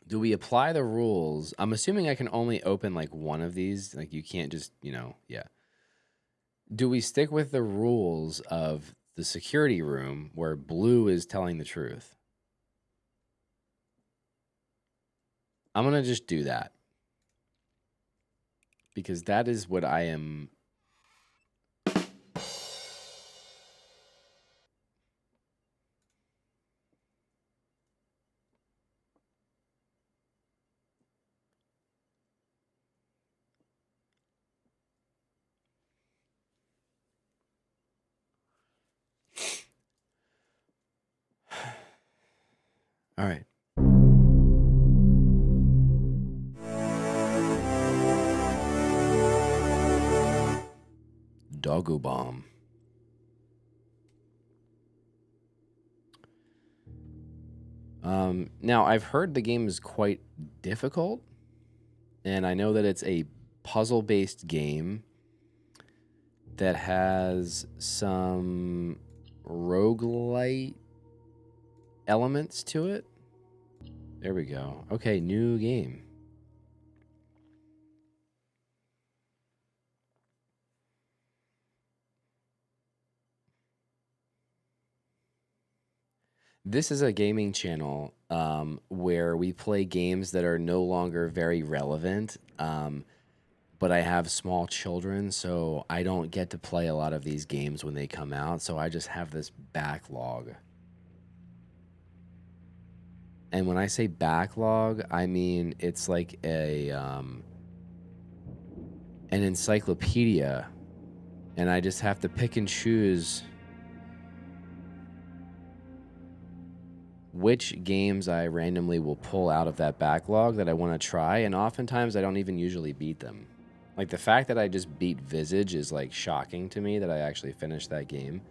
Do we apply the rules? I'm assuming I can only open like one of these. Like you can't just, yeah. Do we stick with the rules of the security room where blue is telling the truth? I'm going to just do that because that is what I am. All right. Doggo bomb. Now, I've heard the game is quite difficult, and I know that it's a puzzle based game that has some roguelite elements to it. There we go. Okay, new game. This is a gaming channel where we play games that are no longer very relevant. But I have small children, so I don't get to play a lot of these games when they come out. So I just have this backlog. And when I say backlog, I mean it's like an encyclopedia, and I just have to pick and choose which games I randomly will pull out of that backlog that I want to try, and oftentimes I don't even usually beat them. Like the fact that I just beat Visage is like shocking to me that I actually finished that game.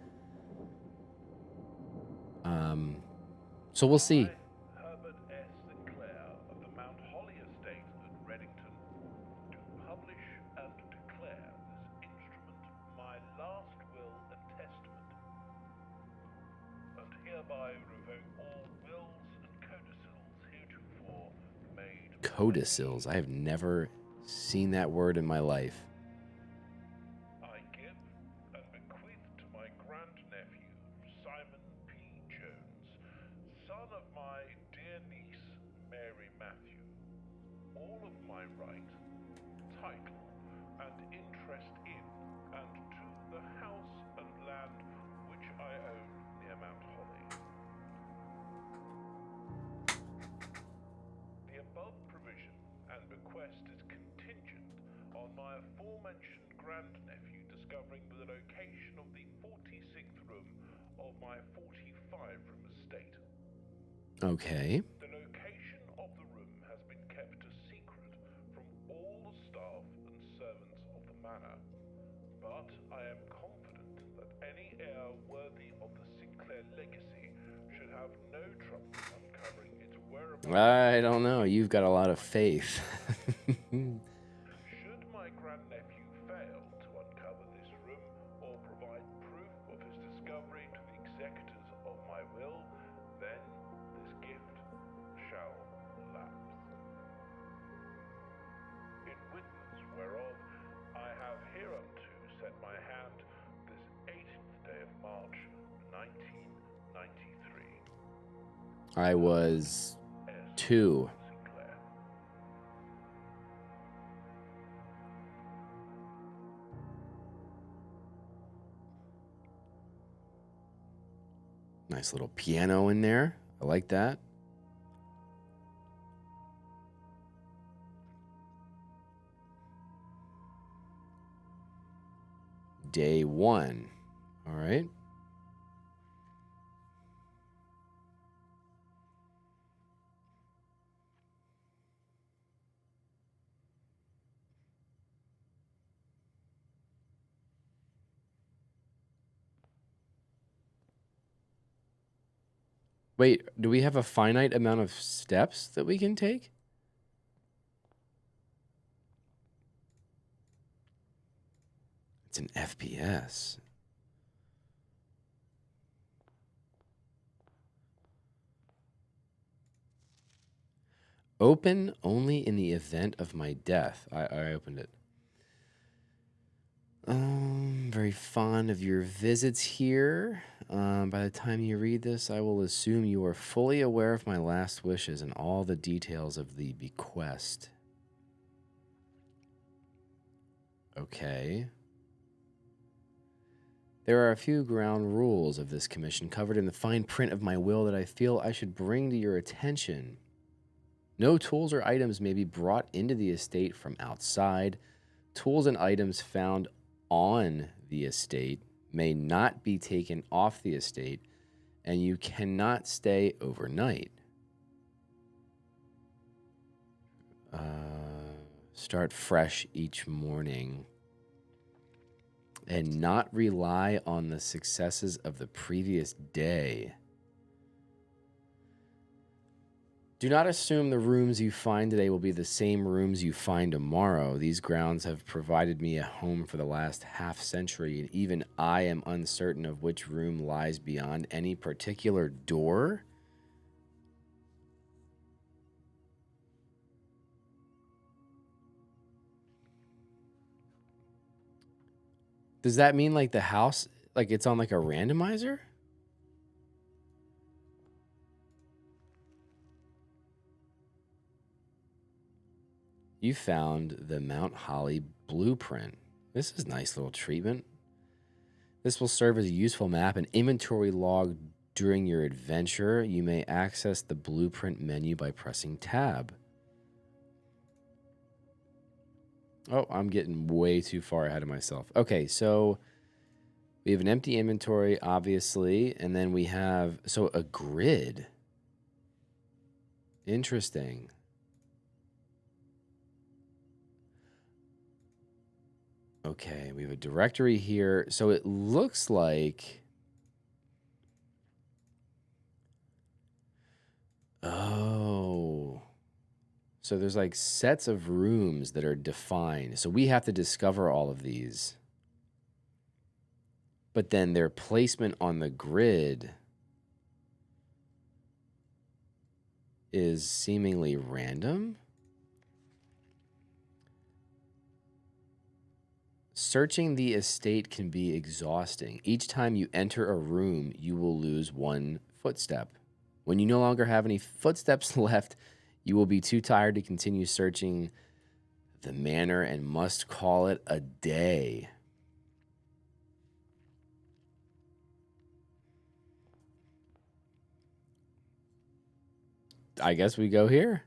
So we'll see. Herbert S. Sinclair of the Mount Holly Estate at Reddington, do publish and declare this instrument my last will and testament, and hereby revoke all wills and codicils heretofore made. Codicils. I have never seen that word in my life. I give and bequeath to my grandnephew, Simon P. Jones, son of my dear niece, Mary Matthew, all of my right, title, and interest in, and to the house and land which I own near Mount Holly. The above provision and bequest is contingent on my aforementioned grandnephew discovering the location of the 46th room of my 45-room estate. Okay. The location of the room has been kept a secret from all the staff and servants of the manor, but I am confident that any heir worthy of the Sinclair legacy should have no trouble uncovering its whereabouts. I don't know. You've got a lot of faith. Should my grandnephew fail to uncover this room or provide proof of his discovery to the executors of my will, then this gift shall lapse. In witness whereof I have hereunto set my hand this 18th day of March, 1993. I was 2. Sinclair. Nice little piano in there. I like that. Day 1. All right. Wait, do we have a finite amount of steps that we can take? It's an FPS. Open only in the event of my death. I opened it. Very fond of your visits here. By the time you read this, I will assume you are fully aware of my last wishes and all the details of the bequest. Okay. There are a few ground rules of this commission covered in the fine print of my will that I feel I should bring to your attention. No tools or items may be brought into the estate from outside. Tools and items found on the estate may not be taken off the estate, and you cannot stay overnight. Start fresh each morning and not rely on the successes of the previous day. Do not assume the rooms you find today will be the same rooms you find tomorrow. These grounds have provided me a home for the last half century, and even I am uncertain of which room lies beyond any particular door. Does that mean like the house, like it's on like a randomizer? You found the Mount Holly blueprint. This is nice little treatment. This will serve as a useful map and inventory log during your adventure. You may access the blueprint menu by pressing tab. Oh, I'm getting way too far ahead of myself. Okay, so we have an empty inventory, obviously, and then we have, so a grid. Interesting. Okay, we have a directory here. So it looks like, oh, so there's like sets of rooms that are defined. So we have to discover all of these. But then their placement on the grid is seemingly random. Searching the estate can be exhausting. Each time you enter a room, you will lose one footstep. When you no longer have any footsteps left, you will be too tired to continue searching the manor and must call it a day. I guess we go here.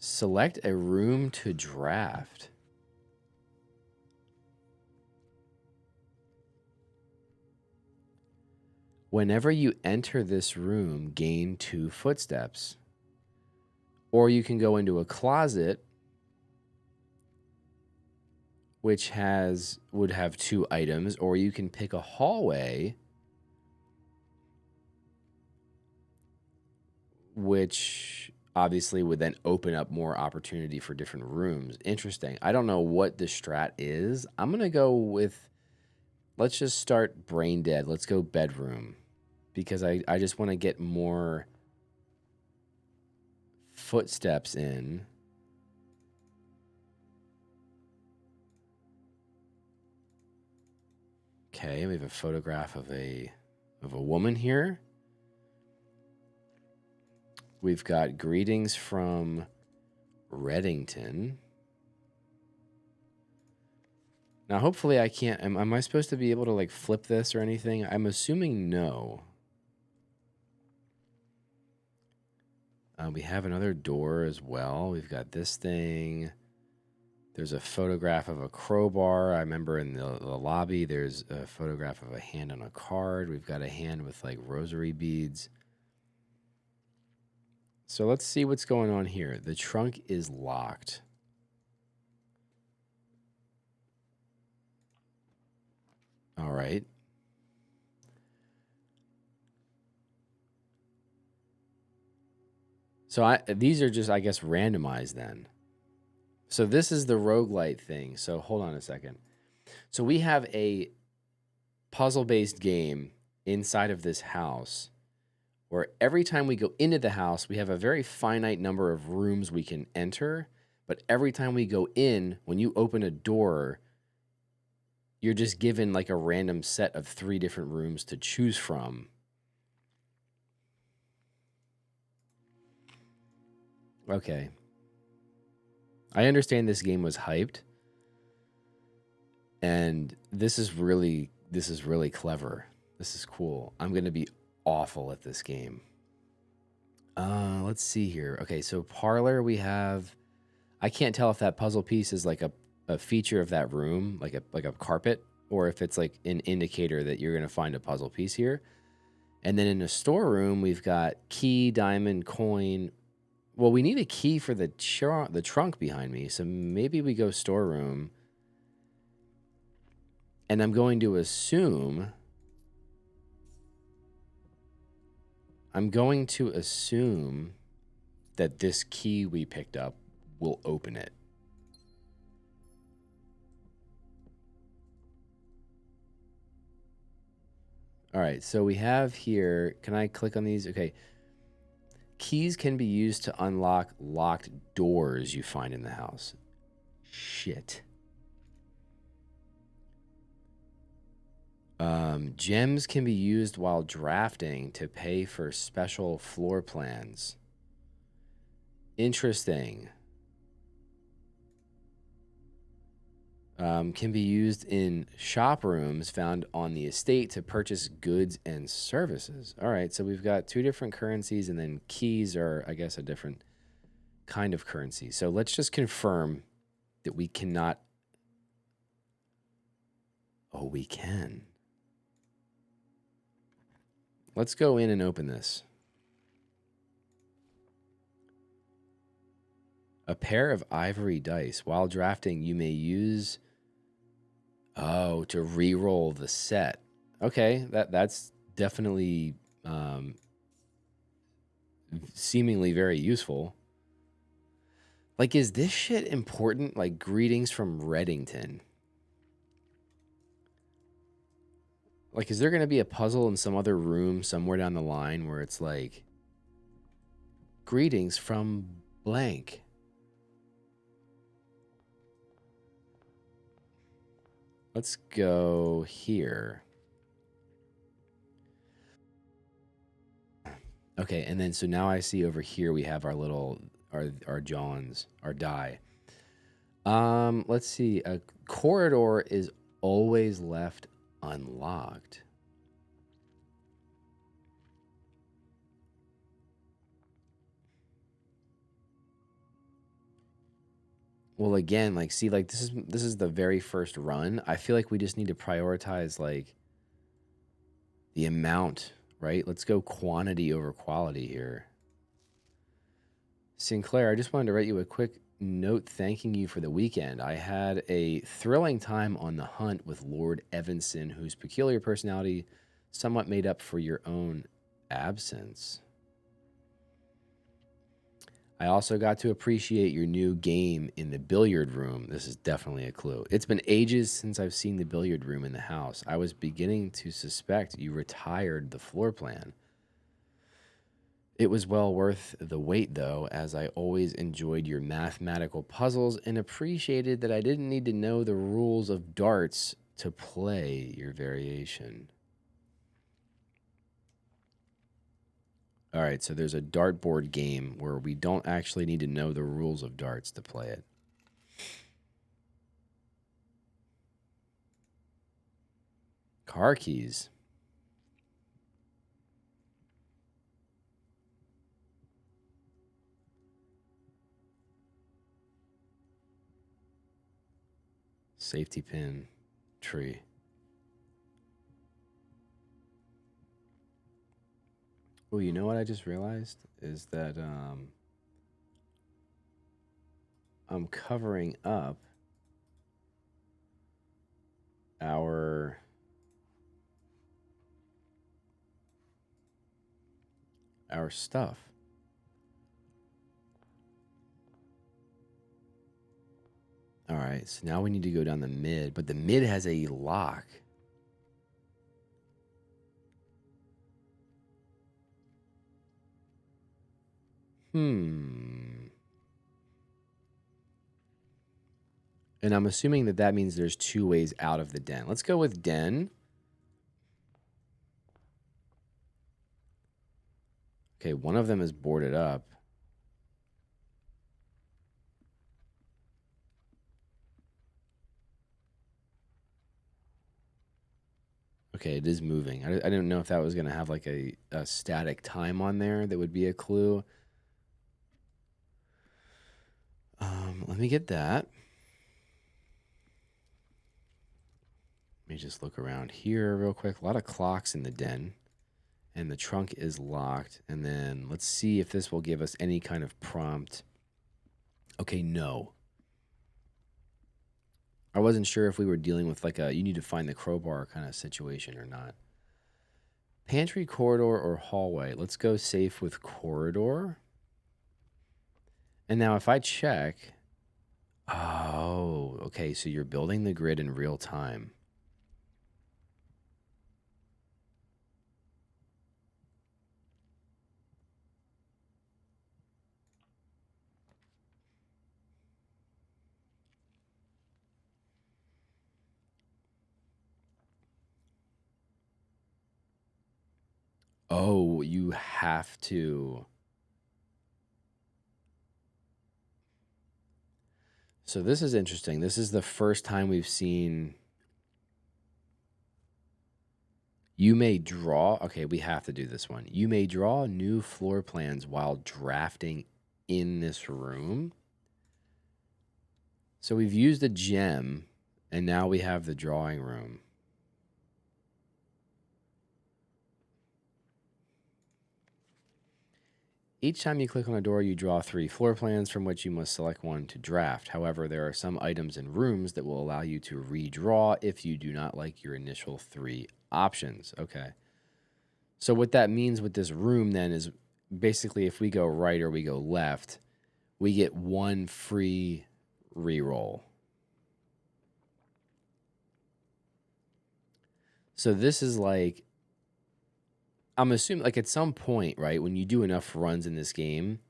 Select a room to draft. Whenever you enter this room, gain 2 footsteps. Or you can go into a closet, which would have 2 items, or you can pick a hallway, which obviously would then open up more opportunity for different rooms. Interesting. I don't know what the strat is. I'm going to go with, let's just start brain dead. Let's go bedroom, because I just want to get more footsteps in. Okay, we have a photograph of a woman here. We've got greetings from Reddington. Now, hopefully I can't, am I supposed to be able to like flip this or anything? I'm assuming no. We have another door as well. We've got this thing. There's a photograph of a crowbar. I remember in the lobby, there's a photograph of a hand on a card. We've got a hand with like rosary beads. So let's see what's going on here. The trunk is locked. All right. So these are just, I guess, randomized then. So this is the roguelite thing. So hold on a second. So we have a puzzle-based game inside of this house where every time we go into the house, we have a very finite number of rooms we can enter. But every time we go in, when you open a door, you're just given like a random set of 3 different rooms to choose from. Okay. I understand this game was hyped, and this is really clever. This is cool. I'm going to be awful at this game. Let's see here. Okay, so parlor, we have, I can't tell if that puzzle piece is like a feature of that room, like a carpet, or if it's like an indicator that you're going to find a puzzle piece here. And then in the storeroom, we've got key, diamond, coin. Well, we need a key for the trunk behind me, so maybe we go storeroom. And I'm going to assume that this key we picked up will open it. All right, so we have here, can I click on these? Okay. Keys can be used to unlock locked doors you find in the house. Shit. Gems can be used while drafting to pay for special floor plans. Interesting. Can be used in shop rooms found on the estate to purchase goods and services. All right, so we've got 2 different currencies, and then keys are, I guess, a different kind of currency. So let's just confirm that we cannot. Oh, we can. Let's go in and open this. A pair of ivory dice. While drafting, you may use to re-roll the set. Okay, that's definitely seemingly very useful. Like, is this shit important? Like, greetings from Reddington. Like, is there going to be a puzzle in some other room somewhere down the line where it's like, greetings from blank? Let's go here. Okay, and then so now I see over here we have our little our Johns, our die. Let's see. A corridor is always left unlocked. Well, again, like, see, like, this is the very first run. I feel like we just need to prioritize like the amount, right? Let's go quantity over quality here. Sinclair, I just wanted to write you a quick note thanking you for the weekend. I had a thrilling time on the hunt with Lord Evanson, whose peculiar personality somewhat made up for your own absence. I also got to appreciate your new game in the billiard room. This is definitely a clue. It's been ages since I've seen the billiard room in the house. I was beginning to suspect you retired the floor plan. It was well worth the wait, though, as I always enjoyed your mathematical puzzles and appreciated that I didn't need to know the rules of darts to play your variation. All right, so there's a dartboard game where we don't actually need to know the rules of darts to play it. Car keys. Safety pin. Tree. Oh, you know what I just realized is that I'm covering up our stuff. All right, so now we need to go down the mid, but the mid has a lock. And I'm assuming that that means there's two ways out of the den. Let's go with den. Okay, one of them is boarded up. Okay, it is moving. I didn't know if that was going to have like a static time on there that would be a clue. Let me get that. Let me just look around here real quick. A lot of clocks in the den. And the trunk is locked. And then let's see if this will give us any kind of prompt. Okay, no. I wasn't sure if we were dealing with like a you need to find the crowbar kind of situation or not. Pantry, corridor, or hallway. Let's go safe with corridor. And now if I check, oh, okay, so you're building the grid in real time. Oh, you have to. So this is interesting. This is the first time we've seen you may draw. Okay, we have to do this one. You may draw new floor plans while drafting in this room. So we've used a gem, and now we have the drawing room. Each time you click on a door, you draw 3 floor plans from which you must select one to draft. However, there are some items in rooms that will allow you to redraw if you do not like your initial 3 options. Okay. So what that means with this room then is basically if we go right or we go left, we get 1 free reroll. So this is like, I'm assuming like at some point, right, when you do enough runs in this game,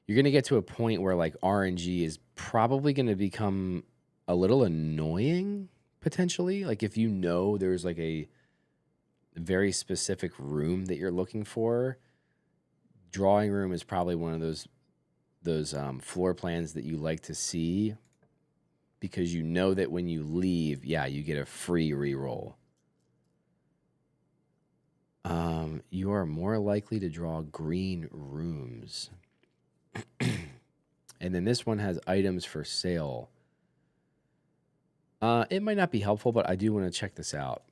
you're going to get to a point where like RNG is probably going to become a little annoying potentially. Like if you know there's like a very specific room that you're looking for, drawing room is probably one of those floor plans that you like to see because you know that when you leave, yeah, you get a free reroll. You are more likely to draw green rooms. And then this one has items for sale. It might not be helpful, but I do want to check this out.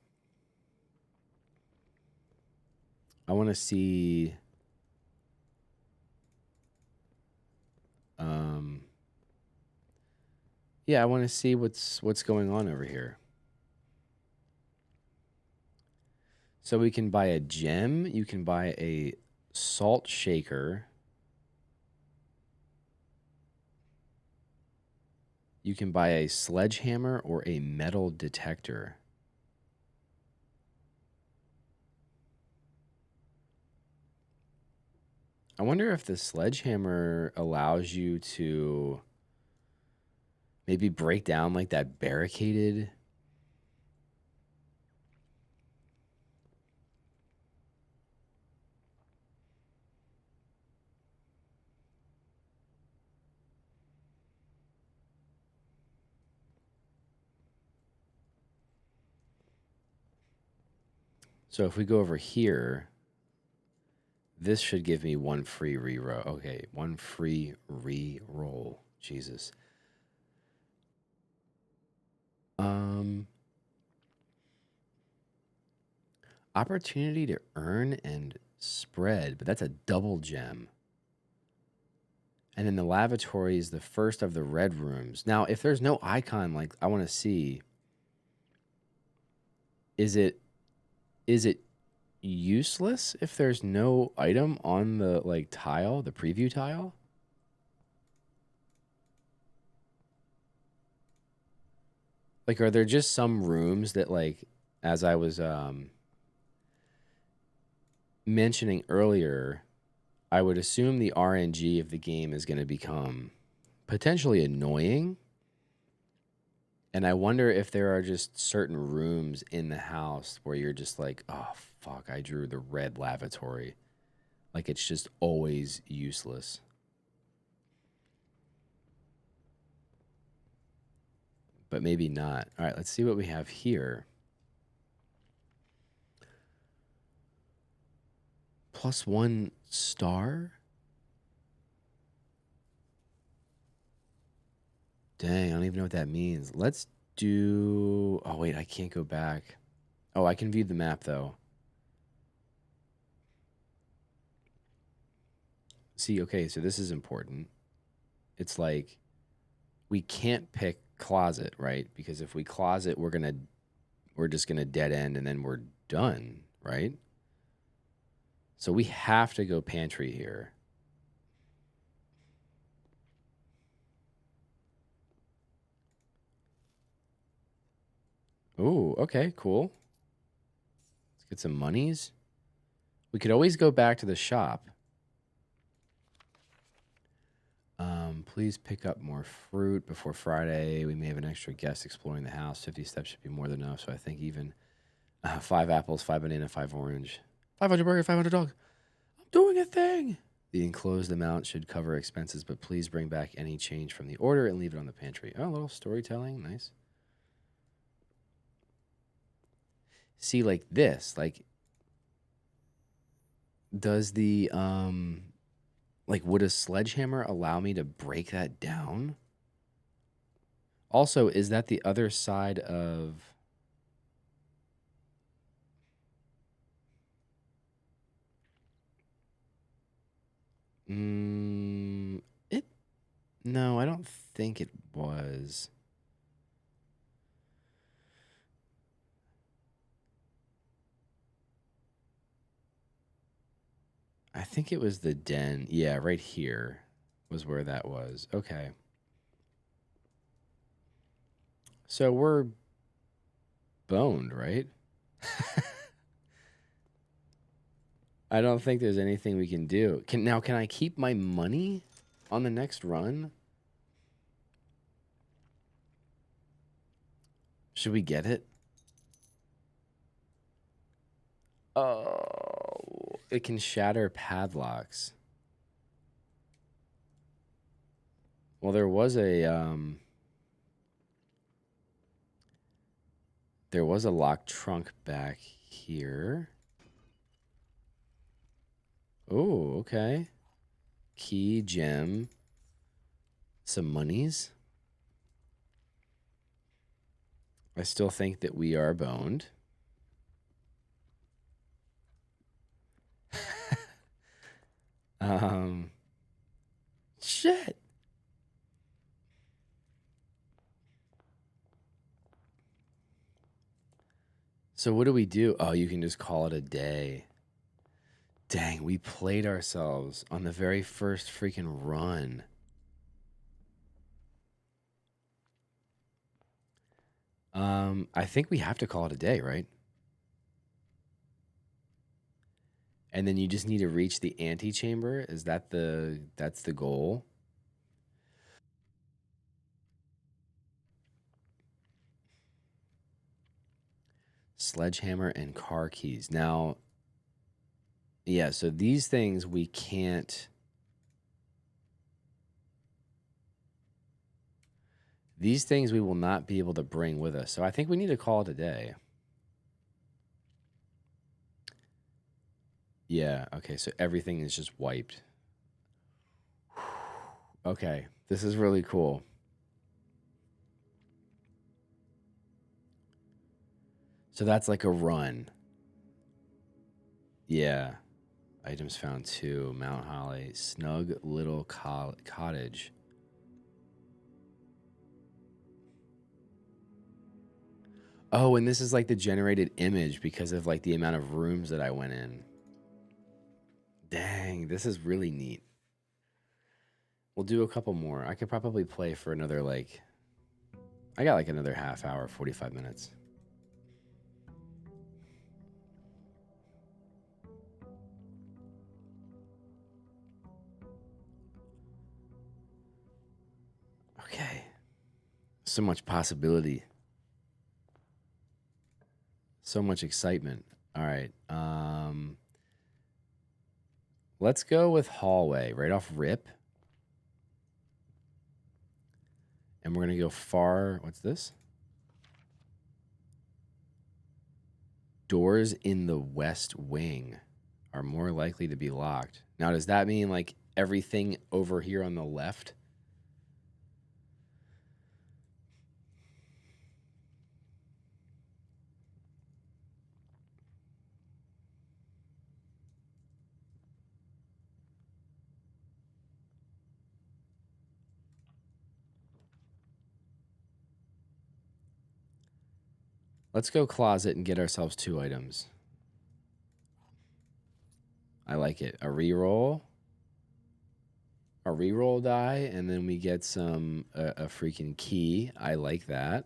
I want to see. Yeah, I want to see what's going on over here. So we can buy a gem. You can buy a salt shaker. You can buy a sledgehammer or a metal detector. I wonder if the sledgehammer allows you to maybe break down like that barricaded. So if we go over here, this should give me 1 free reroll. Okay, 1 free re-roll. Jesus. Opportunity to earn and spread, but that's a double gem. And then the lavatory is the first of the red rooms. Now, if there's no icon, like I want to see, is it useless if there's no item on the like tile, the preview tile? Like, are there just some rooms that like, as I was mentioning earlier, I would assume the RNG of the game is going to become potentially annoying. And I wonder if there are just certain rooms in the house where you're just like, oh, fuck, I drew the red lavatory. Like it's just always useless. But maybe not. All right, let's see what we have here. +1 star? Dang, I don't even know what that means. Let's do. Oh, wait, I can't go back. Oh, I can view the map though. See, okay, so this is important. It's like we can't pick closet, right? Because if we closet, we're just gonna dead end and then we're done, right? So we have to go pantry here. Ooh, okay, cool. Let's get some monies. We could always go back to the shop. Please pick up more fruit before Friday. We may have an extra guest exploring the house. 50 steps should be more than enough. So I think even 5 apples, 5 banana, 5 orange. 500 burger, 500 dog. I'm doing a thing. The enclosed amount should cover expenses, but please bring back any change from the order and leave it on the pantry. Oh, a little storytelling. Nice. See, like this. Like, does the, like, would a sledgehammer allow me to break that down? Also, is that the other side of. It. No, I don't think it was. I think it was the den. Yeah, right here was where that was. Okay. So we're boned, right? I don't think there's anything we can do. Can I keep my money on the next run? Should we get it? Oh, it can shatter padlocks. Well, there was a locked trunk back here. Oh, okay. Key, gem, some monies. I still think that we are boned. um, shit. So what do we do? Oh, you can just call it a day. Dang, we played ourselves on the very first freaking run. I think we have to call it a day, right? And then you just need to reach the antechamber. Is that that's the goal? Sledgehammer and car keys. Now, yeah, so these things we can't. These things we will not be able to bring with us. So I think we need to call it a day. Yeah, okay, so everything is just wiped. Okay, this is really cool. So that's like a run. Yeah. Items found 2. Mount Holly. Snug little cottage. Oh, and this is like the generated image because of like the amount of rooms that I went in. Dang, this is really neat. We'll do a couple more. I could probably play for another like. I got like another half hour, 45 minutes. Okay. So much possibility. So much excitement. All right. Let's go with hallway right off rip. And we're going to go far. What's this? Doors in the west wing are more likely to be locked. Now, does that mean like everything over here on the left? Let's go closet and get ourselves 2 items. I like it. A reroll die, and then we get some a freaking key. I like that.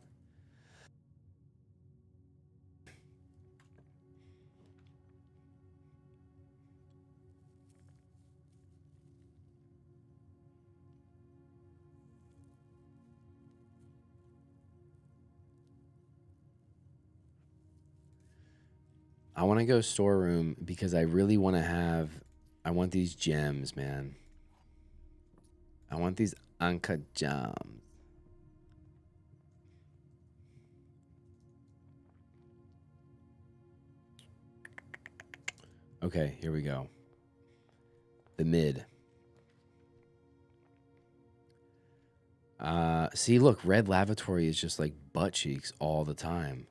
I want to go storeroom because I really want to have. I want these gems, man. I want these uncut gems. Okay, here we go. The mid. See, look, red lavatory is just like butt cheeks all the time.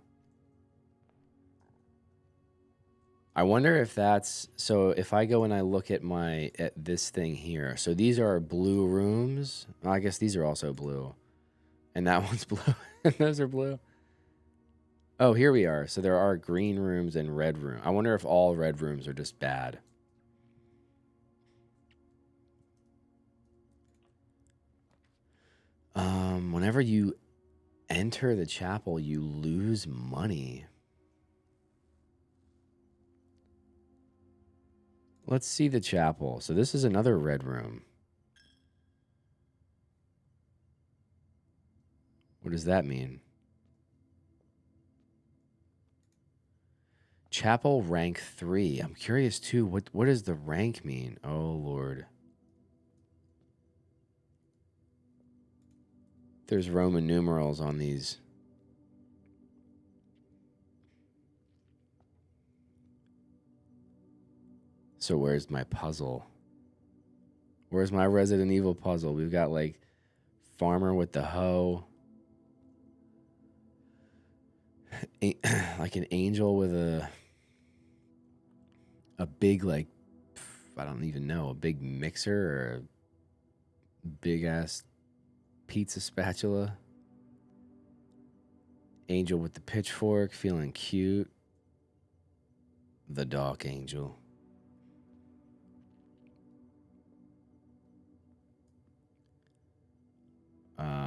I wonder if that's so. If I go and I look at this thing here, so these are blue rooms. Well, I guess these are also blue, and that one's blue, and those are blue. Oh, here we are. So there are green rooms and red room. I wonder if all red rooms are just bad. Whenever you enter the chapel, you lose money. Let's see the chapel. So this is another red room. What does that mean? Chapel rank 3. I'm curious too. What does the rank mean? Oh Lord. There's Roman numerals on these. So where's my puzzle? Where's my Resident Evil puzzle? We've got like farmer with the hoe. Like an angel with a big like I don't even know, a big mixer or a big ass pizza spatula. Angel with the pitchfork, feeling cute. The Dark Angel.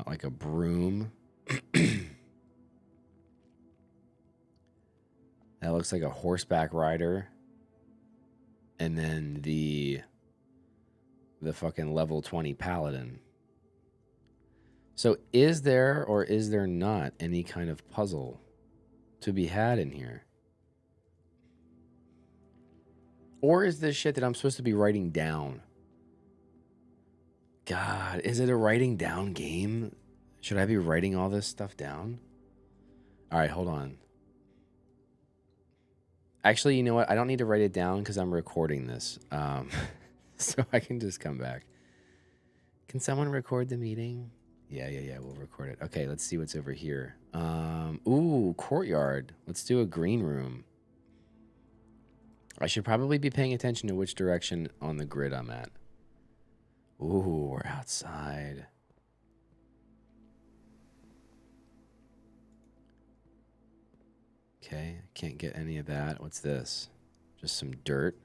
Like a broom. That looks like a horseback rider. And then the fucking level 20 paladin. So is there or is there not any kind of puzzle to be had in here? Or is this shit that I'm supposed to be writing down? God, is it a writing down game? Should I be writing all this stuff down? All right, hold on. Actually, you know what? I don't need to write it down because I'm recording this. So I can just come back. Can someone record the meeting? Yeah, we'll record it. Okay, let's see what's over here. Ooh, courtyard. Let's do a green room. I should probably be paying attention to which direction on the grid I'm at. Ooh, we're outside. Okay, can't get any of that. What's this? Just some dirt.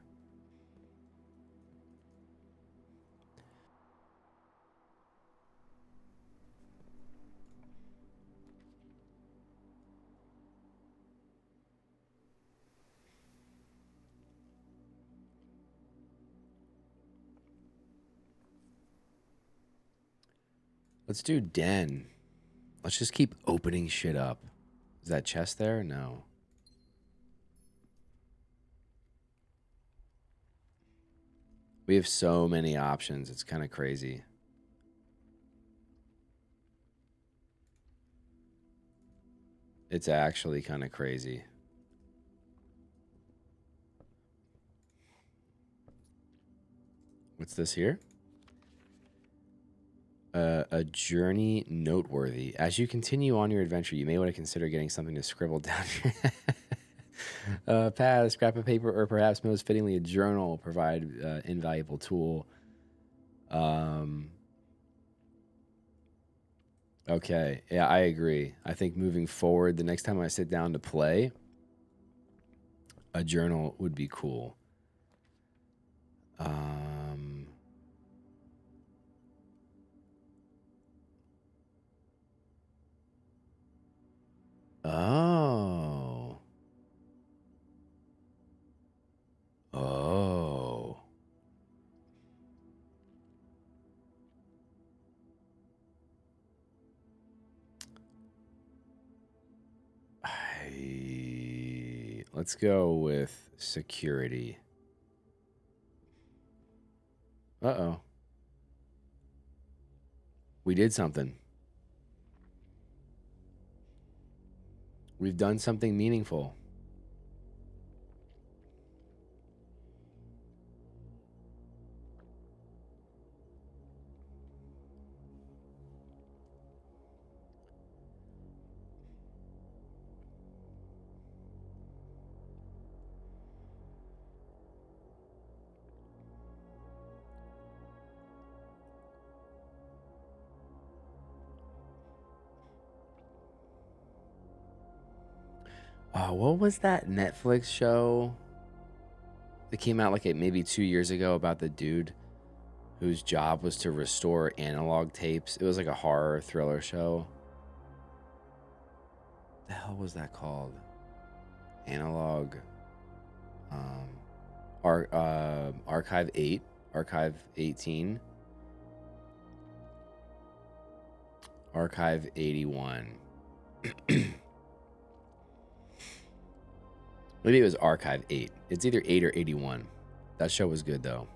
Let's do den. Let's just keep opening shit up. Is that chest there? No. We have so many options. It's kind of crazy. It's actually kind of crazy. What's this here? A journey noteworthy. As you continue on your adventure, you may want to consider getting something to scribble down your pad, a scrap of paper, or perhaps most fittingly, a journal. Provide invaluable tool. Okay, yeah, I agree. I think moving forward, the next time I sit down to play, a journal would be cool. Oh. Oh. Let's go with security. Uh-oh. We did something. We've done something meaningful. What was that Netflix show that came out like maybe 2 years ago about the dude whose job was to restore analog tapes? It was like a horror thriller show. The hell was that called? Analog. Archive 8, Archive 18, Archive 81. Maybe it was Archive 8. It's either 8 or 81. That show was good though.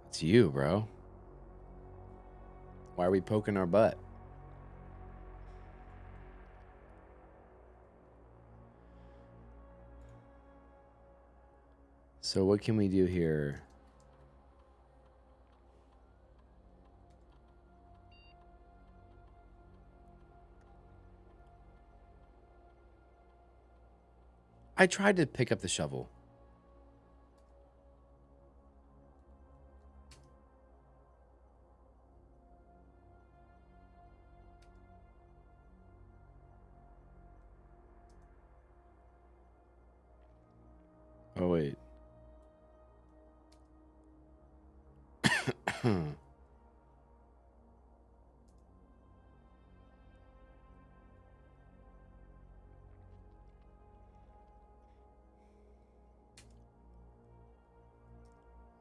It's you, bro. Why are we poking our butt? So what can we do here? I tried to pick up the shovel. Oh, wait.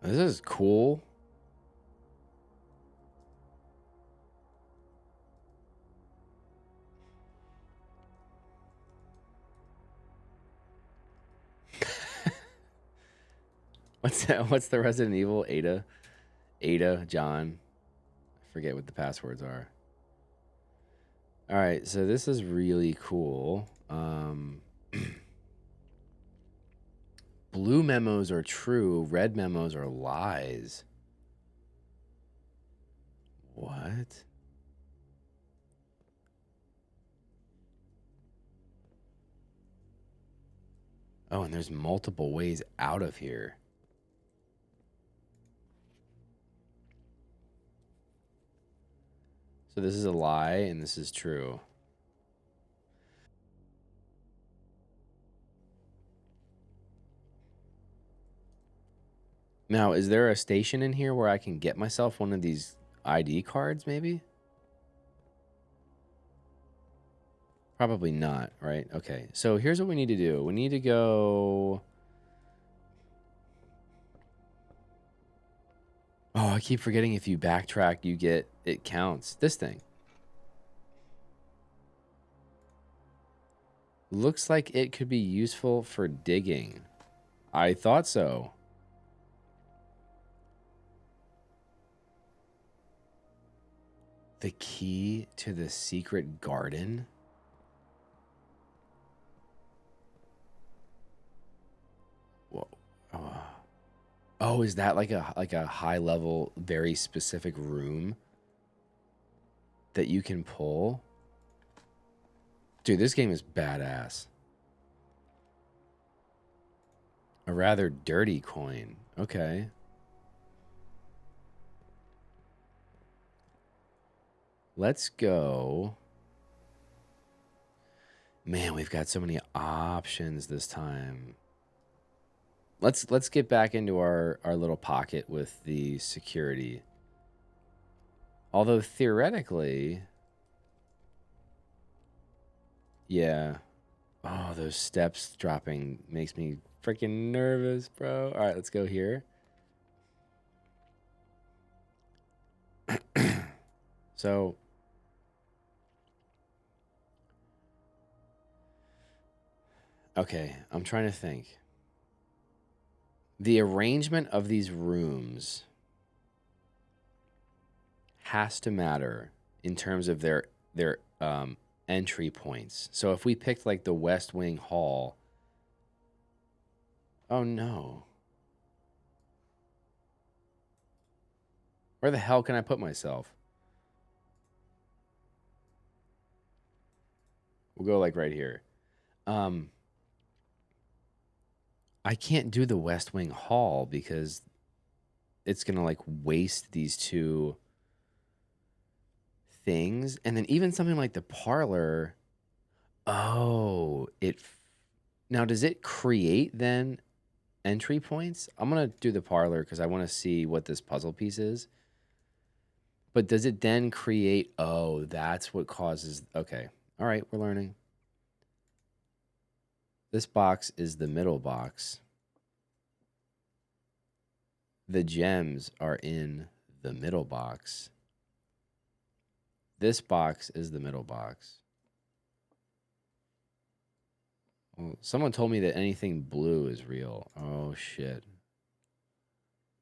This is cool. What's that? What's the Resident Evil? Ada, John. I forget what the passwords are. All right, so this is really cool. Blue memos are true. Red memos are lies. What? Oh, and there's multiple ways out of here. So this is a lie and this is true. Now, is there a station in here where I can get myself one of these ID cards, maybe? Probably not, right? Okay, so here's what we need to do. We need to go... Oh, I keep forgetting if you backtrack, you get... It counts. This thing. Looks like it could be useful for digging. I thought so. The key to the secret garden? Whoa. Oh, is that like a high level, very specific room that you can pull? Dude, this game is badass. A rather dirty coin. Okay. Let's go. Man, we've got so many options this time. Let's get back into our little pocket with the security. Although theoretically, yeah. Oh, those steps dropping makes me freaking nervous, bro. All right, let's go here. So, okay, I'm trying to think. The arrangement of these rooms has to matter in terms of their entry points. So if we picked like the West Wing Hall, oh no. Where the hell can I put myself? We'll go like right here. I can't do the West Wing Hall because it's going to like waste these two things. And then even something like the parlor, oh, now does it create then entry points? I'm going to do the parlor because I want to see what this puzzle piece is. But does it then create, oh, that's what causes, okay. All right, we're learning. This box is the middle box. The gems are in the middle box. This box is the middle box. Well, someone told me that anything blue is real. Oh, shit.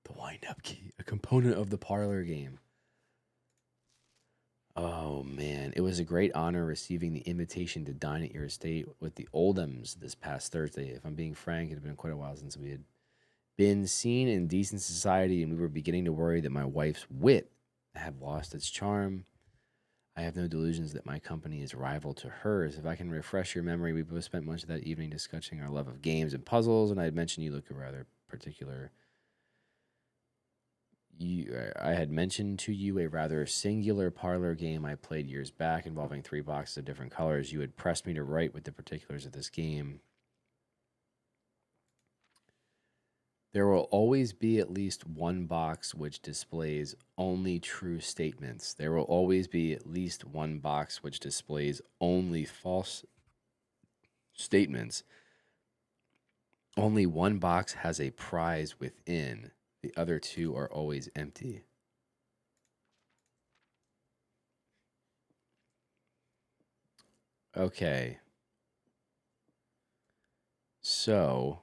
The wind-up key, a component of the parlor game. Oh, man. It was a great honor receiving the invitation to dine at your estate with the Oldhams this past Thursday. If I'm being frank, it had been quite a while since we had been seen in decent society, and we were beginning to worry that my wife's wit had lost its charm. I have no delusions that my company is rival to hers. If I can refresh your memory, we both spent much of that evening discussing our love of games and puzzles, and I had mentioned you look a rather particular. I had mentioned to you a rather singular parlor game I played years back involving 3 boxes of different colors. You had pressed me to write with the particulars of this game. There will always be at least one box which displays only true statements. There will always be at least one box which displays only false statements. Only one box has a prize within. The other 2 are always empty. Okay. So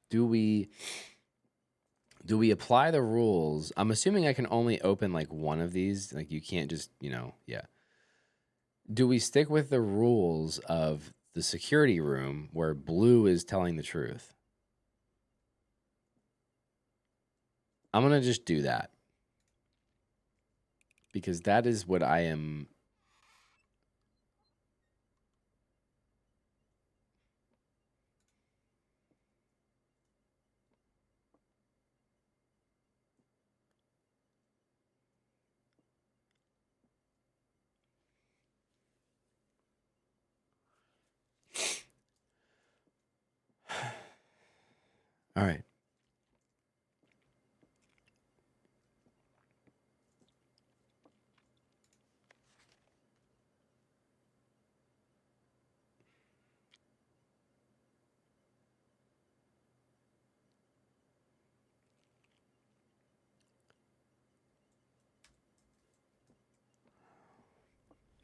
do we apply the rules? I'm assuming I can only open like one of these. Like you can't just, yeah. Do we stick with the rules of the security room where blue is telling the truth? I'm going to just do that. Because that is what I am. All right.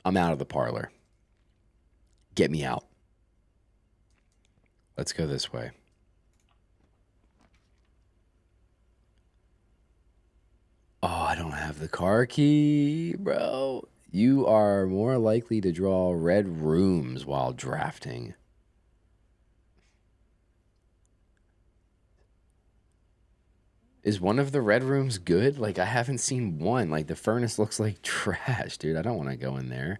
I'm out of the parlor. Get me out. Let's go this way. Oh, I don't have the car key, bro. You are more likely to draw red rooms while drafting. Is one of the red rooms good? Like, I haven't seen one. Like, the furnace looks like trash, dude. I don't want to go in there.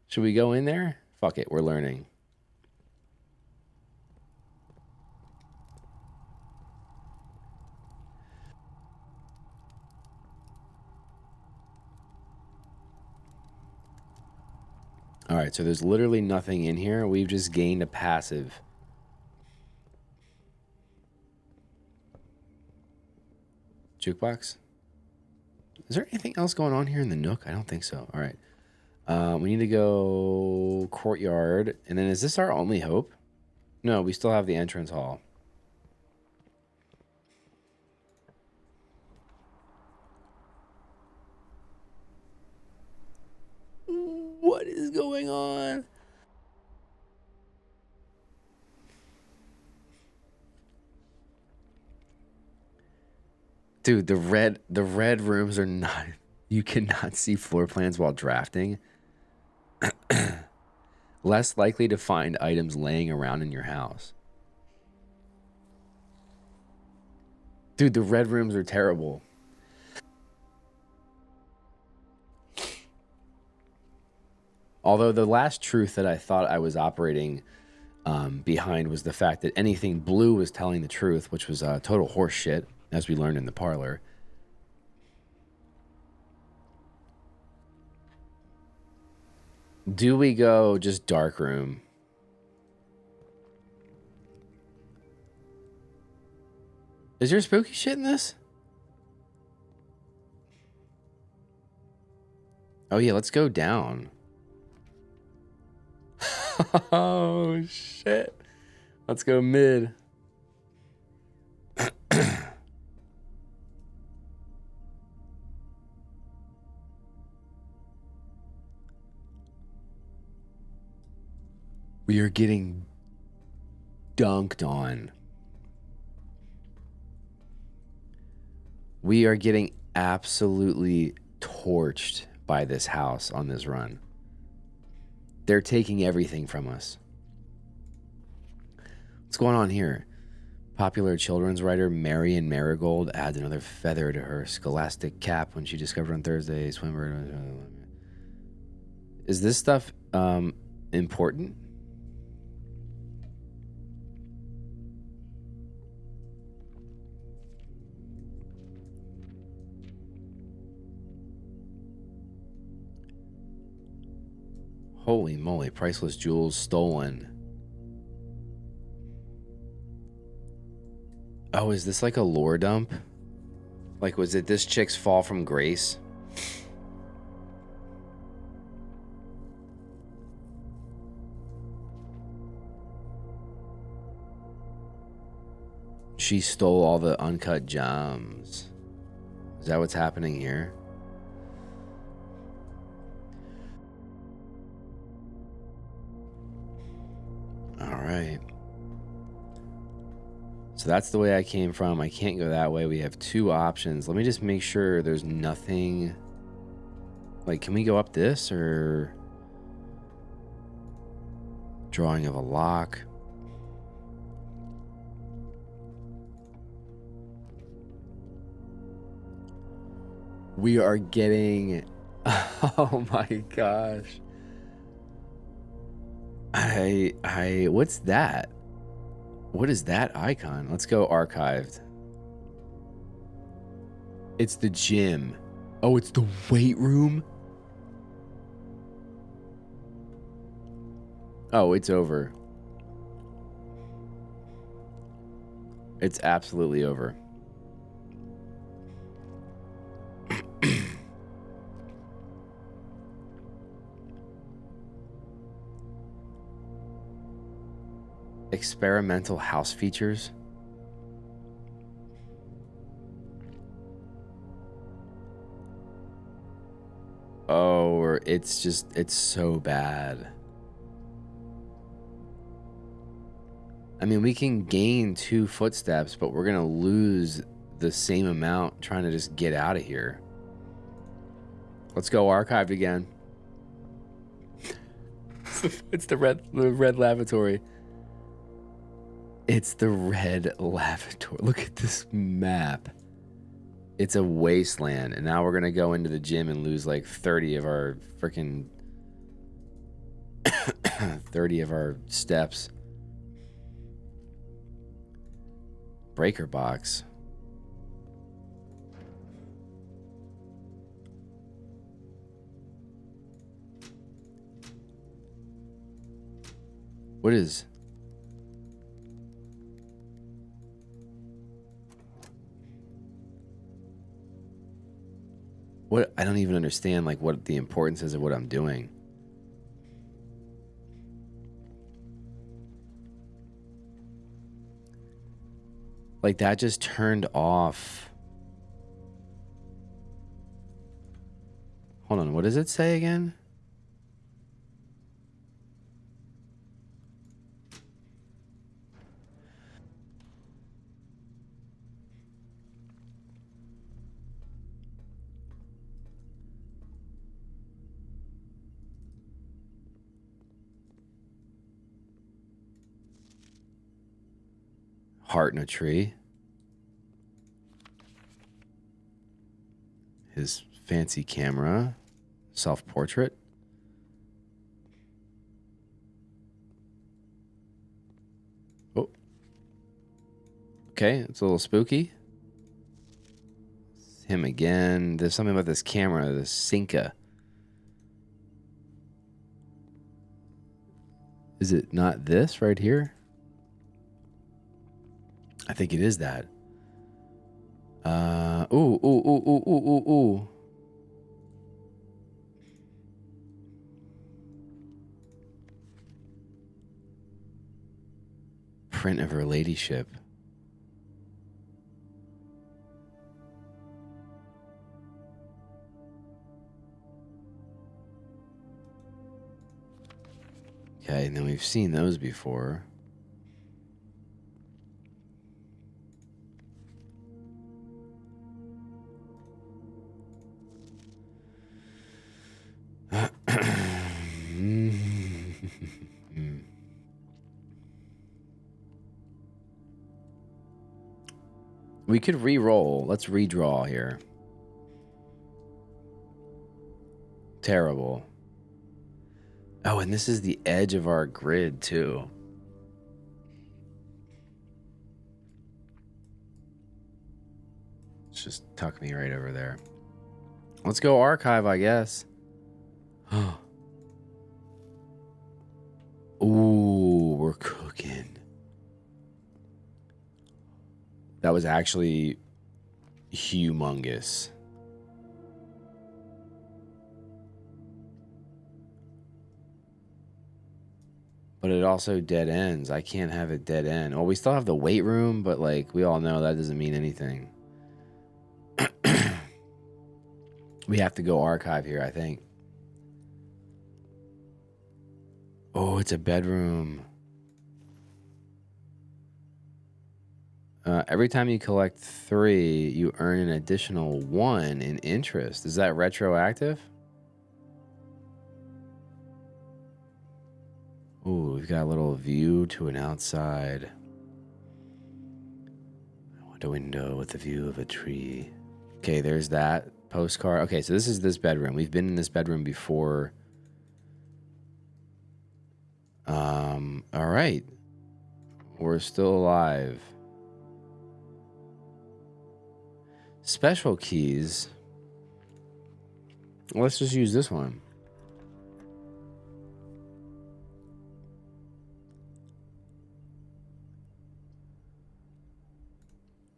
Should we go in there? Fuck it. We're learning. All right, so there's literally nothing in here. We've just gained a passive. Jukebox? Is there anything else going on here in the Nook? I don't think so. All right. We need to go courtyard. And then is this our only hope? No, we still have the entrance hall. What is going on? Dude, the red rooms are not, you cannot see floor plans while drafting. Less likely to find items laying around in your house. Dude, the red rooms are terrible. Although the last truth that I thought I was operating behind was the fact that anything blue was telling the truth, which was total horse shit, as we learned in the parlor. Do we go just dark room? Is there spooky shit in this? Oh yeah, let's go down. Oh shit. Let's go mid. We are getting dunked on. We are getting absolutely torched by this house on this run. They're taking everything from us. What's going on here? Popular children's writer Marion Marigold adds another feather to her scholastic cap when she discovered on Thursday swimmer. Is this stuff important? Holy moly, priceless jewels stolen. Oh, is this like a lore dump? Like, was it this chick's fall from grace? She stole all the uncut gems. Is that what's happening here? All right. So that's the way I came from. I can't go that way. We have two options. Let me just make sure there's nothing. Like, can we go up this or drawing of a lock? We are getting. Oh my gosh. What's that? What is that icon? Let's go archived. It's the gym. Oh, it's the weight room? Oh, it's over. It's absolutely over. Experimental house features. Oh, it's so bad. I mean, we can gain 2 footsteps, but we're gonna lose the same amount trying to just get out of here. Let's go archived again. It's the red lavatory. It's the red lavatory. Look at this map. It's a wasteland, and now we're gonna go into the gym and lose like 30 of our freaking 30 of our steps. Breaker box. What is? What? I don't even understand like what the importance is of what I'm doing. Like that just turned off. Hold on, what does it say again? Heart in a tree. His fancy camera. Self-portrait. Oh. Okay, it's a little spooky. It's him again. There's something about this camera, this Cinca. Is it not this right here? I think it is that. Ooh. Print of her ladyship. Okay, and then we've seen those before. We could re-roll. Let's redraw here. Terrible. Oh, and this is the edge of our grid, too. Let's just tuck me right over there. Let's go archive, I guess. Ooh, we're cooking. That was actually humongous. But it also dead ends. I can't have it dead end. Well, we still have the weight room, but like we all know that doesn't mean anything. We have to go archive here, I think. Oh, it's a bedroom. Every time you collect 3, you earn an additional 1 in interest. Is that retroactive? Ooh, we've got a little view to an outside. I want a window with a view of a tree. Okay, there's that postcard. Okay, so this is this bedroom. We've been in this bedroom before. All right. We're still alive. Special keys. Let's just use this one.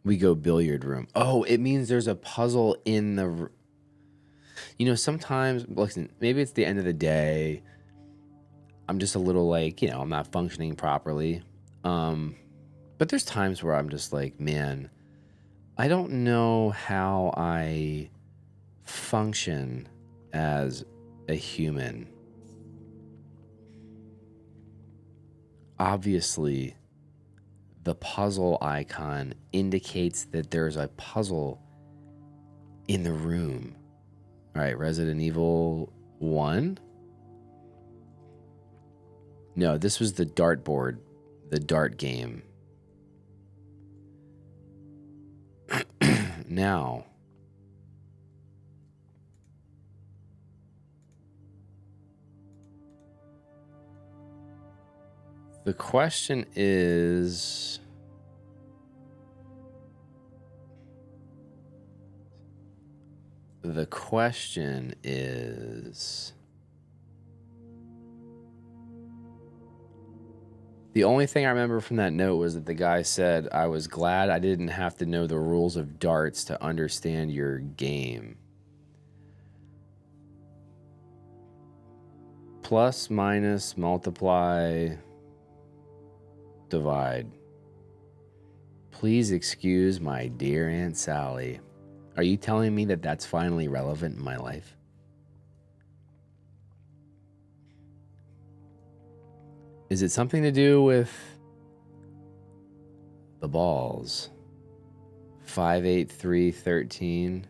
We go billiard room. Oh, it means there's a puzzle in the. You know, sometimes, listen, maybe it's the end of the day. I'm just a little like, I'm not functioning properly. But there's times where I'm just like, man, I don't know how I function as a human. Obviously, the puzzle icon indicates that there's a puzzle in the room. All right, Resident Evil 1. No, this was the dartboard, the dart game. Now, the question is, the only thing I remember from that note was that the guy said, I was glad I didn't have to know the rules of darts to understand your game. Plus, minus, multiply, divide. Please excuse my dear Aunt Sally. Are you telling me that that's finally relevant in my life? Is it something to do with the balls? 5, 8, 3, 13,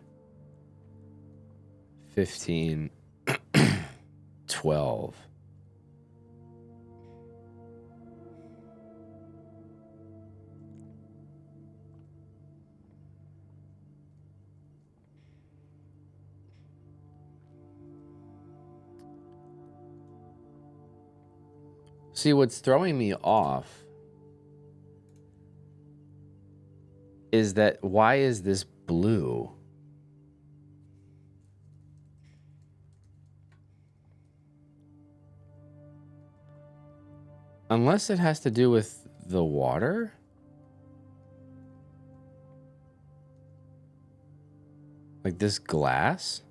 15, 12. See, what's throwing me off is that why is this blue? Unless it has to do with the water? Like this glass?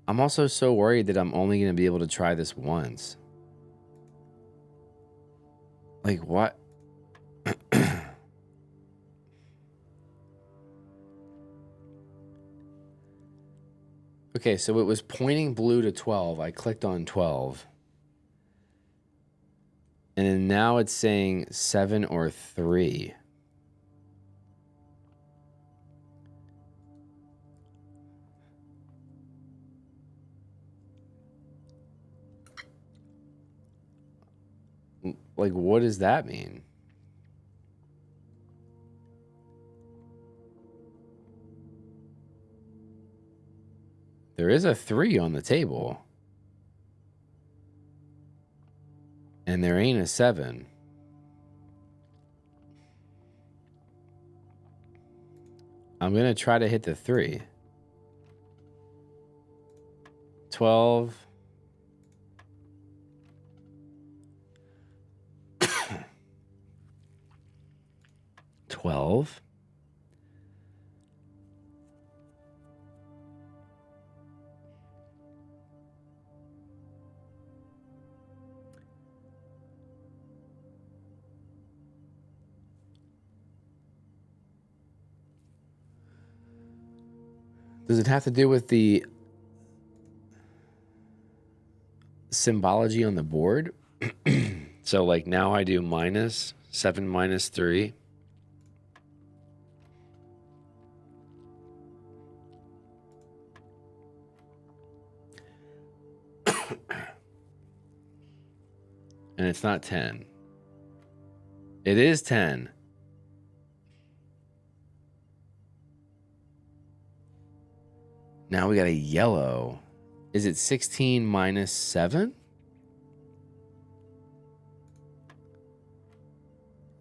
I'm also so worried that I'm only going to be able to try this once. Like, what? Okay, so it was pointing blue to 12. I clicked on 12. And then now it's saying 7 or 3. Like, what does that mean? There is a 3 on the table. And there ain't a 7. I'm going to try to hit the 3. 12. 12. Does it have to do with the symbology on the board? So like now I do minus 7 minus 3. And it's not 10. It is 10. Now we got a yellow. Is it 16 minus 7?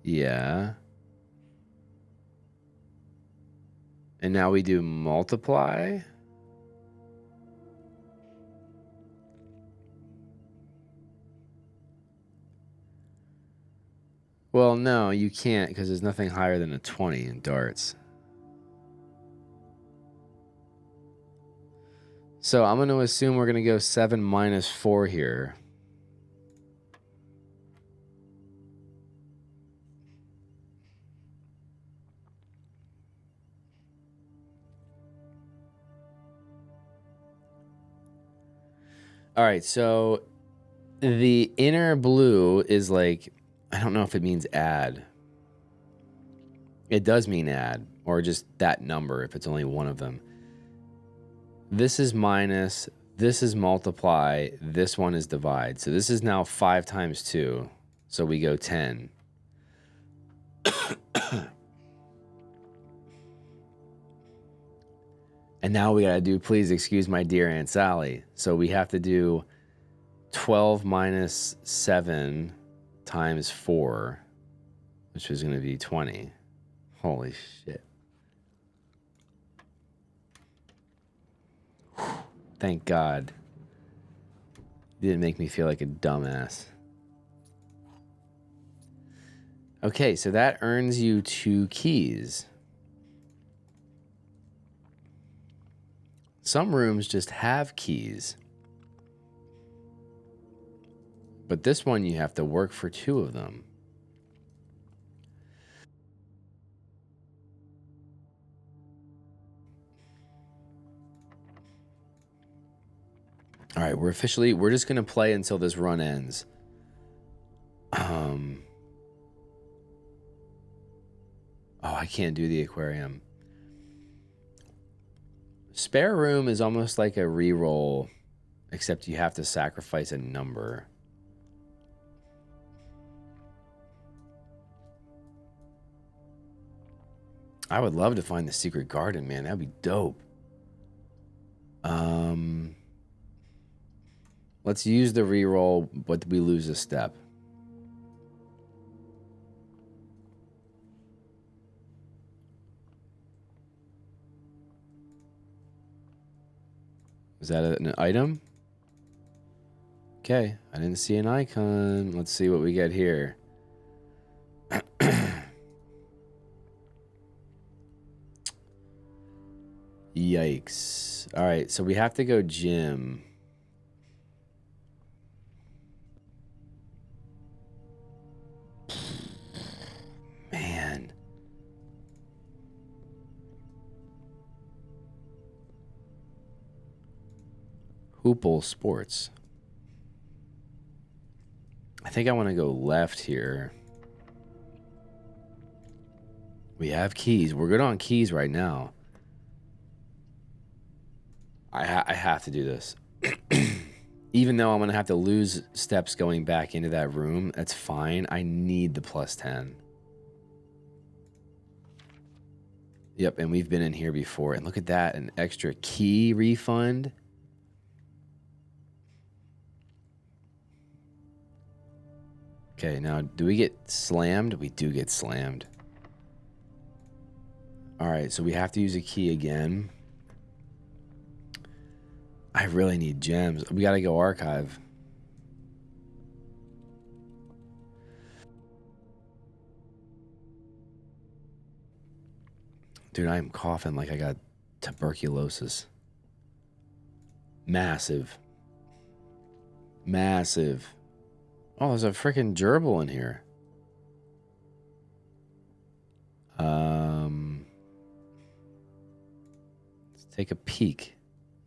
Yeah. And now we do multiply. Well, no, you can't because there's nothing higher than a 20 in darts. So I'm going to assume we're going to go 7 minus 4 here. All right, so the inner blue is like, I don't know if it means add. It does mean add, or just that number if it's only one of them. This is minus, this is multiply, this one is divide. So this is now 5 times 2, so we go 10. And now we got to do, please excuse my dear Aunt Sally. So we have to do 12 minus 7 times 4, which is going to be 20. Holy shit. Thank God. You didn't make me feel like a dumbass. Okay, so that earns you 2 keys. Some rooms just have keys. But this one you have to work for 2 of them. All right, we're just going to play until this run ends. Oh, I can't do the aquarium. Spare room is almost like a reroll, except you have to sacrifice a number. I would love to find the secret garden, man. That'd be dope. Let's use the reroll, but we lose a step. Is that an item? Okay, I didn't see an icon. Let's see what we get here. Yikes. All right, so we have to go gym. Man. Hoople Sports. I think I want to go left here. We have keys. We're good on keys right now. I have to do this. Even though I'm going to have to lose steps going back into that room, that's fine. I need the plus 10. Yep, and we've been in here before. And look at that, an extra key refund. Okay, now do we get slammed? We do get slammed. All right, so we have to use a key again. I really need gems. We got to go archive. Dude, I'm coughing like I got tuberculosis. Massive. Massive. Oh, there's a freaking gerbil in here. Let's take a peek.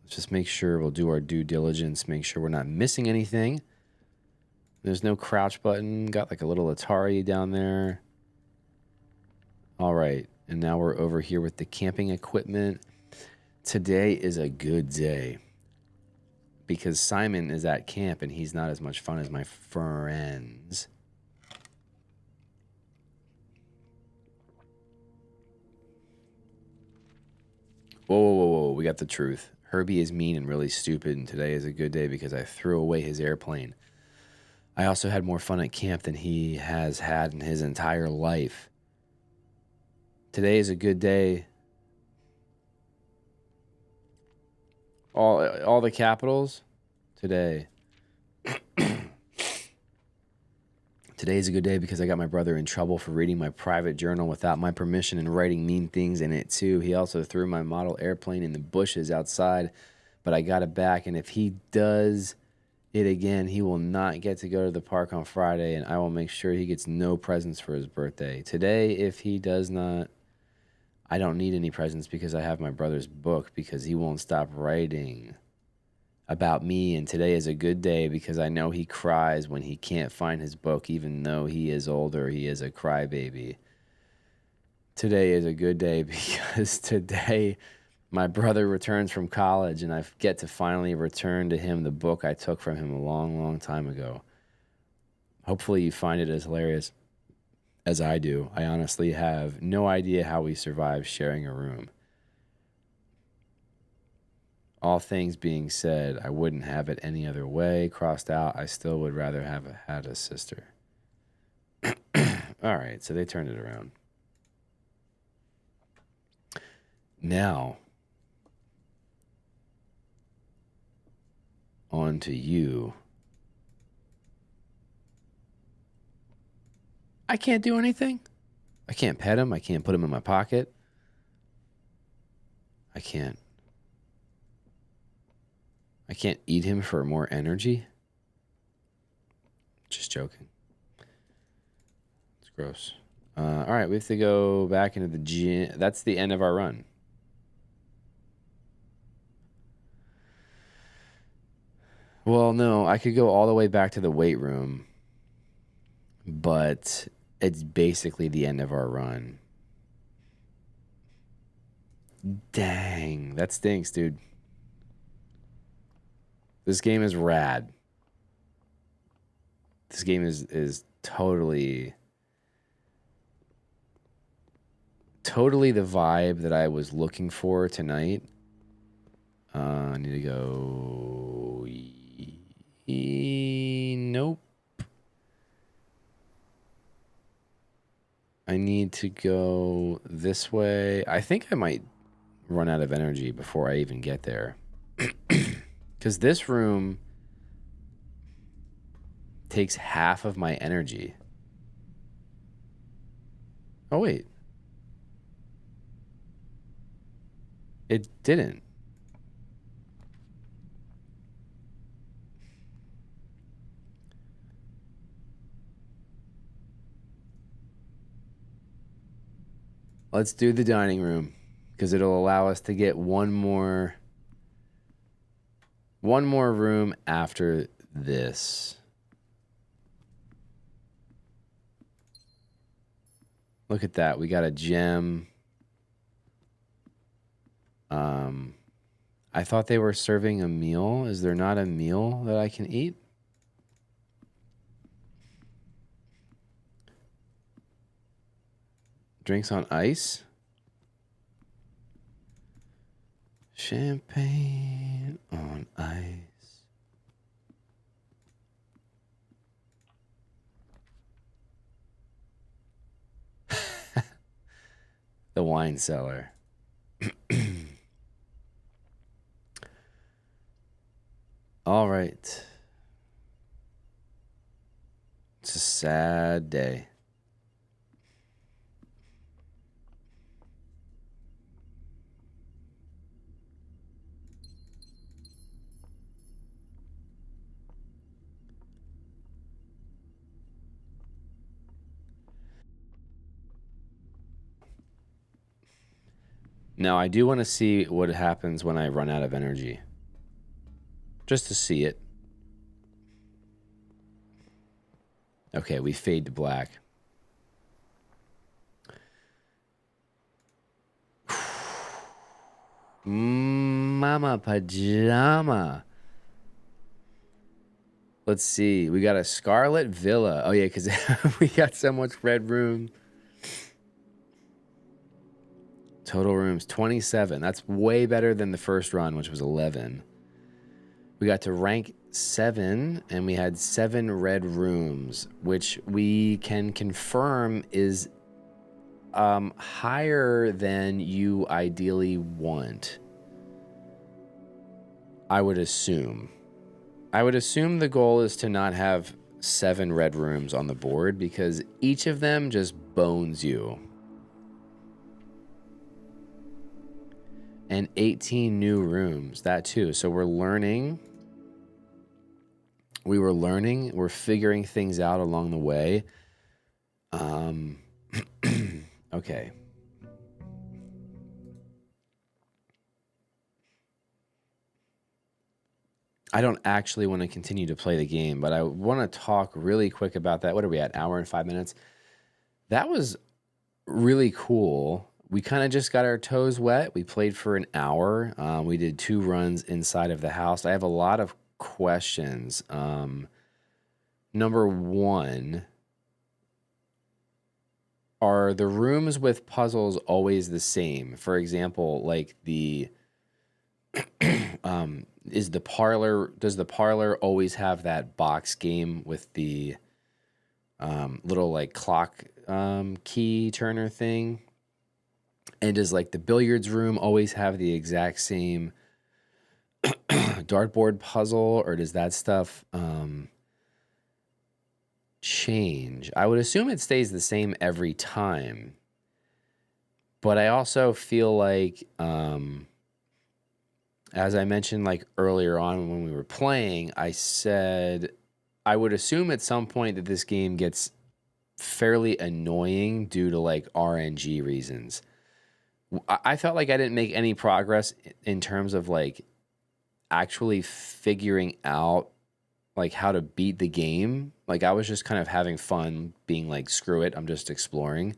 Let's just make sure we'll do our due diligence, make sure we're not missing anything. There's no crouch button. Got like a little Atari down there. All right. And now we're over here with the camping equipment. Today is a good day because Simon is at camp and he's not as much fun as my friends. Whoa, whoa, whoa, whoa. We got the truth. Herbie is mean and really stupid, and today is a good day because I threw away his airplane. I also had more fun at camp than he has had in his entire life. Today is a good day all the capitals today. Today's a good day because I got my brother in trouble for reading my private journal without my permission and writing mean things in it too. He also threw my model airplane in the bushes outside, but I got it back, and if he does it again, he will not get to go to the park on Friday, and I will make sure he gets no presents for his birthday. Today, if he does not, I don't need any presents because I have my brother's book because he won't stop writing about me, and today is a good day because I know he cries when he can't find his book, even though he is older. He is a crybaby. Today is a good day because today my brother returns from college, and I get to finally return to him the book I took from him a long, long time ago. Hopefully you find it as hilarious as I do. I honestly have no idea how we survive sharing a room. All things being said, I wouldn't have it any other way. Crossed out, I still would rather have had a sister. All right, so they turned it around. Now, on to you. I can't do anything. I can't pet him. I can't put him in my pocket. I can't eat him for more energy. Just joking. It's gross. All right, we have to go back into the gym. That's the end of our run. Well, no, I could go all the way back to the weight room, but it's basically the end of our run. Dang, that stinks, dude. This game is rad. This game is totally the vibe that I was looking for tonight. I need to go. Nope. I need to go this way. I think I might run out of energy before I even get there. Because this room takes half of my energy. Oh, wait. It didn't. Let's do the dining room because it'll allow us to get one more room after this. Look at that. We got a gem. I thought they were serving a meal. Is there not a meal that I can eat? Drinks on ice? Champagne on ice. The wine cellar. All right. It's a sad day. Now, I do want to see what happens when I run out of energy. Just to see it. Okay, we fade to black. Mama pajama. Let's see. We got a Scarlet Villa. Oh, yeah, because we got so much red room. Total rooms, 27. That's way better than the first run, which was 11. We got to rank 7, and we had 7 red rooms, which we can confirm is higher than you ideally want. I would assume. I would assume the goal is to not have 7 red rooms on the board because each of them just bones you. And 18 new rooms, that too. So we're learning. We're figuring things out along the way. Okay. I don't actually want to continue to play the game, but I want to talk really quick about that. What are we at? Hour and 5 minutes? That was really cool. We kind of just got our toes wet. We played for an hour. We did 2 runs inside of the house. I have a lot of questions. Number one, are the rooms with puzzles always the same? For example, like the does the parlor always have that box game with the little like clock key turner thing? And does like the billiards room always have the exact same dartboard puzzle, or does that stuff change? I would assume it stays the same every time. But I also feel like as I mentioned like earlier on when we were playing, I said I would assume at some point that this game gets fairly annoying due to like RNG reasons. I felt like I didn't make any progress in terms of like actually figuring out like how to beat the game. Like I was just kind of having fun being like, screw it, I'm just exploring.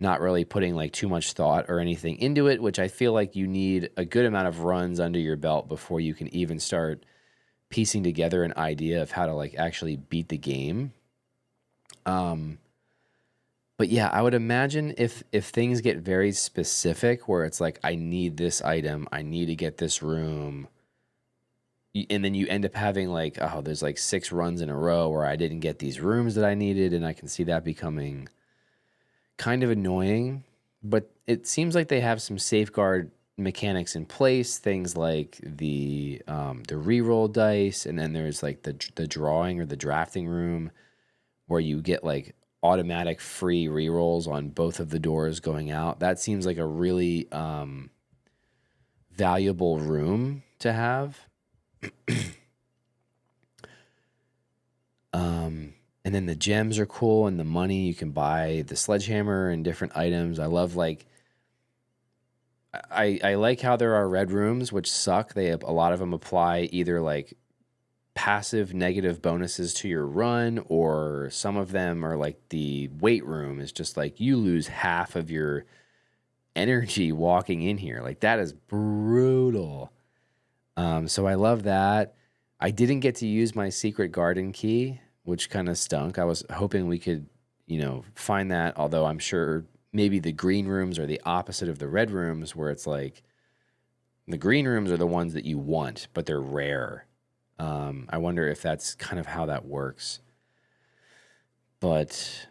Not really putting like too much thought or anything into it, which I feel like you need a good amount of runs under your belt before you can even start piecing together an idea of how to like actually beat the game. But yeah, I would imagine if things get very specific where it's like I need this item, I need to get this room, and then you end up having like, oh, there's like 6 runs in a row where I didn't get these rooms that I needed, and I can see that becoming kind of annoying. But it seems like they have some safeguard mechanics in place, things like the reroll dice, and then there's like the drawing or the drafting room where you get like automatic free rerolls on both of the doors going out. That seems like a really valuable room to have. And then the gems are cool, and the money you can buy the sledgehammer and different items. I love like I like how there are red rooms, which suck. They have a lot of them apply either like passive negative bonuses to your run, or some of them are like the weight room is just like you lose half of your energy walking in here. Like that is brutal. So I love that. I didn't get to use my secret garden key, which kind of stunk. I was hoping we could, find that, although I'm sure maybe the green rooms are the opposite of the red rooms, where it's like the green rooms are the ones that you want, but they're rare. I wonder if that's kind of how that works. But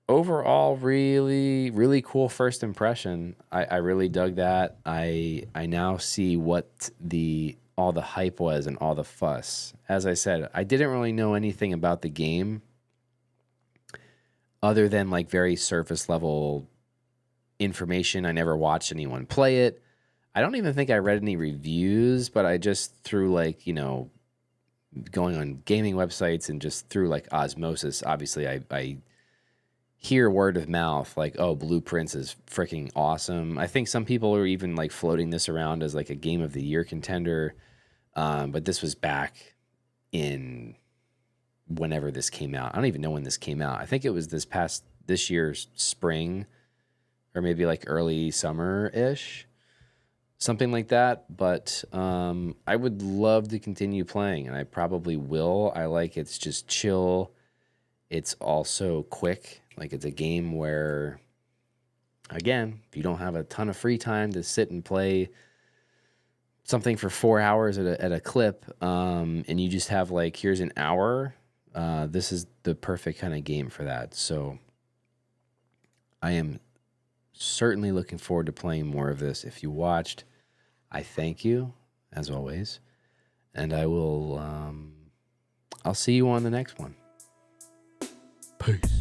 overall, really, really cool first impression. I really dug that. I now see what all the hype was and all the fuss. As I said, I didn't really know anything about the game other than like very surface level information. I never watched anyone play it. I don't even think I read any reviews, but I just through like, going on gaming websites and just through like osmosis, obviously I hear word of mouth like, oh, Blueprints is freaking awesome. I think some people are even like floating this around as like a game of the year contender. But this was back in whenever this came out. I don't even know when this came out. I think it was this year's spring, or maybe like early summer-ish, something like that. But I would love to continue playing, and I probably will. I like it's just chill. It's also quick. Like it's a game where, again, if you don't have a ton of free time to sit and play something for 4 hours at a clip, and you just have like, here's an hour, this is the perfect kind of game for that. So I am certainly looking forward to playing more of this. If you watched, I thank you, as always. and I will. I'll see you on the next one. Peace.